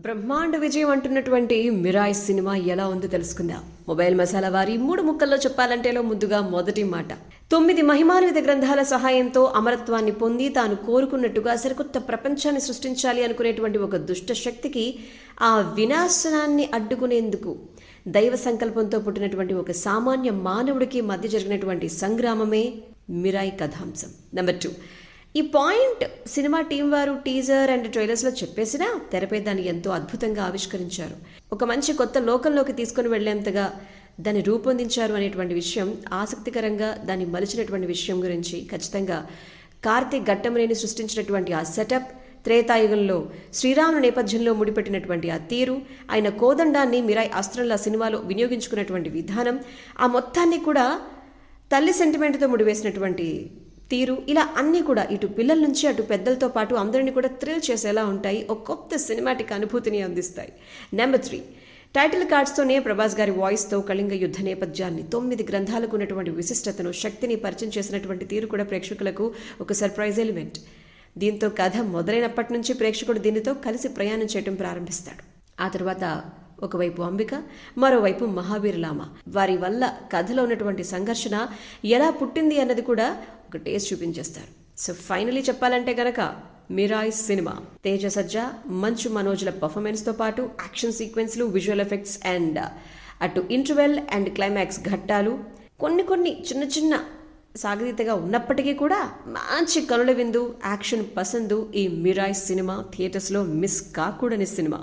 బ్రహ్మాండ విజయం అంటున్నటువంటి Mirai cinema ఎలా ఉందో తెలుసుకుందాం. మొబైల్ మసాలా వారి 3 ముక్కల్లో చెప్పాలంటేలో ముందుగా మొదటి మాట, 9 మహిమాన్విత గ్రంథాల సహాయంతో అమరత్వాన్ని పొంది తాను కోరుకున్నట్టుగా సరికొత్త ప్రపంచాన్ని సృష్టించాలి అనుకునేటువంటి ఒక దుష్ట శక్తికి ఆ వినాశనాన్ని అడ్డుకునేందుకు దైవ సంకల్పంతో పుట్టినటువంటి ఒక సామాన్య మానవుడికి మధ్య జరిగినటువంటి సంగ్రామమే మిరాయ్ కథాంశం. నెంబర్ 2, ఈ పాయింట్ సినిమా టీం వారు టీజర్ అండ్ ట్రైలర్స్లో చెప్పేసినా తెరపై దాన్ని ఎంతో అద్భుతంగా ఆవిష్కరించారు. ఒక మంచి కొత్త లోకంలోకి తీసుకుని వెళ్లేంతగా దాన్ని రూపొందించారు అనేటువంటి విషయం, ఆసక్తికరంగా దాన్ని మలిచినటువంటి విషయం గురించి ఖచ్చితంగా కార్తీక్ ఘట్టమనేని సృష్టించినటువంటి ఆ సెటప్, త్రేతాయుగంలో శ్రీరాముని నేపథ్యంలో ముడిపెట్టినటువంటి ఆ తీరు, ఆయన కోదండాన్ని మిరాయ్ అస్త్రంలా సినిమాలో వినియోగించుకున్నటువంటి విధానం, ఆ మొత్తాన్ని కూడా తల్లి సెంటిమెంట్తో ముడివేసినటువంటి తీరు, ఇలా అన్నీ కూడా ఇటు పిల్లల నుంచి అటు పెద్దలతో పాటు అందరినీ కూడా థ్రిల్ చేసేలా ఉంటాయి. ఒక కొత్త సినిమాటిక్ అనుభూతిని అందిస్తాయి. నెంబర్ 3, టైటిల్ కార్డ్స్తోనే ప్రభాస్ గారి వాయిస్తో కళింగ యుద్ధ నేపథ్యాన్ని, 9 గ్రంథాలకు ఉన్నటువంటి విశిష్టతను, శక్తిని పరిచయం చేసినటువంటి తీరు కూడా ప్రేక్షకులకు ఒక సర్ప్రైజ్ ఎలిమెంట్. దీంతో కథ మొదలైనప్పటి నుంచి ప్రేక్షకుడు దీనితో కలిసి ప్రయాణం చేయడం ప్రారంభిస్తాడు. ఆ తర్వాత ఒకవైపు అంబిక, మరోవైపు మహావీరలామ, వారి వల్ల కథలో ఉన్నటువంటి సంఘర్షణ ఎలా పుట్టింది అన్నది కూడా ఒక టేస్ట్ చూపించేస్తారు. సో ఫైనలీ చెప్పాలంటే గనక మిరాయ్ సినిమా తేజ సజ్జా, మంచు మనోజ్ల పర్ఫార్మెన్స్తో పాటు యాక్షన్ సీక్వెన్స్లు, విజువల్ ఎఫెక్ట్స్ అండ్ అటు ఇంటర్వెల్ అండ్ క్లైమాక్స్ ఘట్టాలు కొన్ని చిన్న చిన్న సాగతీతగా ఉన్నప్పటికీ కూడా మంచి కనుల విందు, యాక్షన్ పసందు ఈ మిరాయ్ సినిమా థియేటర్స్లో మిస్ కాకూడని సినిమా.